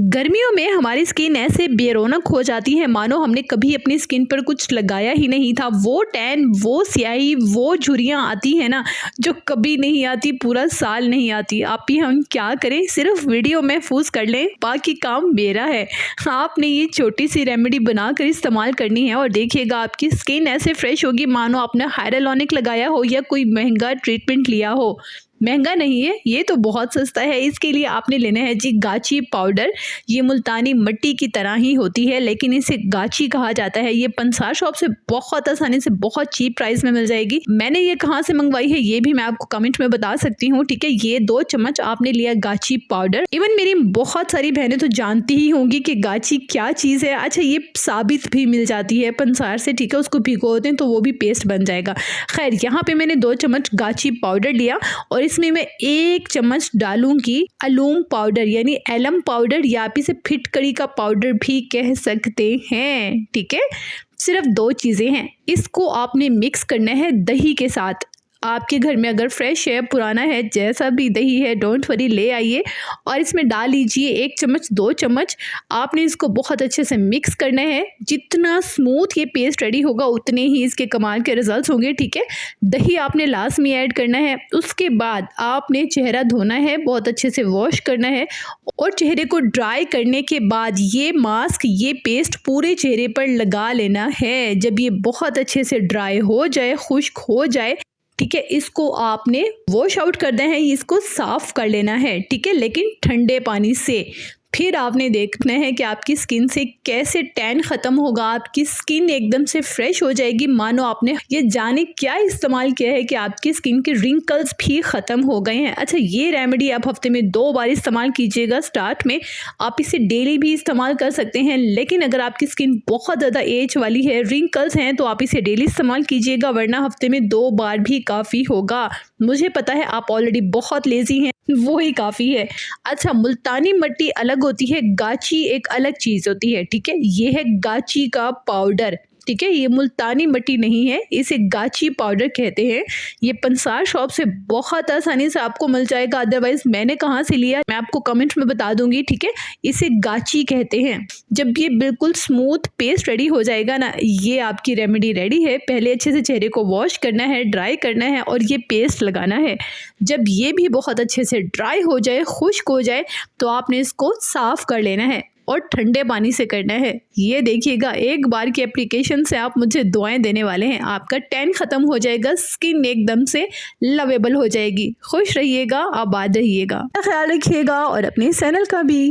गर्मियों में हमारी स्किन ऐसे बेरौनक हो जाती है मानो हमने कभी अपनी स्किन पर कुछ लगाया ही नहीं था। वो टैन, वो स्याही, वो झुर्रियाँ आती है ना जो कभी नहीं आती, पूरा साल नहीं आती। आप ही हम क्या करें, सिर्फ वीडियो महफूज कर लें, बाकी काम मेरा है। आपने ये छोटी सी रेमेडी बनाकर इस्तेमाल करनी है और देखिएगा आपकी स्किन ऐसे फ्रेश होगी मानो आपने हाइड्रोलॉनिक लगाया हो या कोई महंगा ट्रीटमेंट लिया हो। महंगा नहीं है, ये तो बहुत सस्ता है। इसके लिए आपने लेना है जी गाची पाउडर। ये मुल्तानी मिट्टी की तरह ही होती है लेकिन इसे गाची कहा जाता है। ये पंसार शॉप से बहुत आसानी से बहुत चीप प्राइस में मिल जाएगी। मैंने ये कहाँ से मंगवाई है ये भी मैं आपको कमेंट में बता सकती हूँ, ठीक है। ये 2 चम्मच आपने लिया गाची पाउडर। इवन मेरी बहुत सारी बहनें तो जानती ही होंगी कि गाची क्या चीज़ है। अच्छा, ये साबित भी मिल जाती है पंसार से, ठीक है। उसको भिगोते हैं तो वो भी पेस्ट बन जाएगा। खैर, यहाँ पे मैंने 2 चम्मच गाची पाउडर लिया और इसमें मैं 1 चम्मच डालूंगी अलूम पाउडर, यानी एलम पाउडर, या आप इसे फिटकरी का पाउडर भी कह सकते हैं, ठीक है। सिर्फ 2 चीज़ें हैं। इसको आपने मिक्स करना है दही के साथ। आपके घर में अगर फ्रेश है, पुराना है, जैसा भी दही है, डोंट वरी, ले आइए और इसमें डाल लीजिए 1 चम्मच 2 चम्मच। आपने इसको बहुत अच्छे से मिक्स करना है। जितना स्मूथ ये पेस्ट रेडी होगा उतने ही इसके कमाल के रिजल्ट्स होंगे, ठीक है। दही आपने लास्ट में ऐड करना है। उसके बाद आपने चेहरा धोना है, बहुत अच्छे से वॉश करना है और चेहरे को ड्राई करने के बाद ये मास्क, ये पेस्ट पूरे चेहरे पर लगा लेना है। जब ये बहुत अच्छे से ड्राई हो जाए, खुश्क हो जाए, ठीक है, इसको आपने वॉश आउट करना है, इसको साफ कर लेना है, ठीक है, लेकिन ठंडे पानी से। फिर आपने देखना है कि आपकी स्किन से कैसे टैन ख़त्म होगा। आपकी स्किन एकदम से फ्रेश हो जाएगी मानो आपने ये जाने क्या इस्तेमाल किया है कि आपकी स्किन के रिंकल्स भी ख़त्म हो गए हैं। अच्छा, ये रेमेडी आप हफ्ते में 2 बार इस्तेमाल कीजिएगा। स्टार्ट में आप इसे डेली भी इस्तेमाल कर सकते हैं, लेकिन अगर आपकी स्किन बहुत ज़्यादा एज वाली है, रिंकल्स हैं, तो आप इसे डेली इस्तेमाल कीजिएगा, वरना हफ्ते में 2 बार भी काफ़ी होगा। मुझे पता है आप ऑलरेडी बहुत लेज़ी हैं, वो ही काफ़ी है। अच्छा, मुल्तानी मिट्टी अलग होती है, गाची एक अलग चीज़ होती है, ठीक है। ये है गाची का पाउडर, ठीक है। ये मुल्तानी मिट्टी नहीं है, इसे गाची पाउडर कहते हैं। ये पंसार शॉप से बहुत आसानी से आपको मिल जाएगा, अदरवाइज मैंने कहाँ से लिया मैं आपको कमेंट में बता दूंगी, ठीक है। इसे गाची कहते हैं। जब ये बिल्कुल स्मूथ पेस्ट रेडी हो जाएगा ना, ये आपकी रेमेडी रेडी है। पहले अच्छे से चेहरे को वॉश करना है, ड्राई करना है और ये पेस्ट लगाना है। जब ये भी बहुत अच्छे से ड्राई हो जाए, खुश्क हो जाए, तो आपने इसको साफ कर लेना है और ठंडे पानी से करना है। ये देखिएगा, एक बार की एप्लीकेशन से आप मुझे दुआएं देने वाले हैं। आपका टैन खत्म हो जाएगा, स्किन एकदम से लवेबल हो जाएगी। खुश रहिएगा, आबाद रहिएगा, ख्याल रखिएगा और अपने चैनल का भी।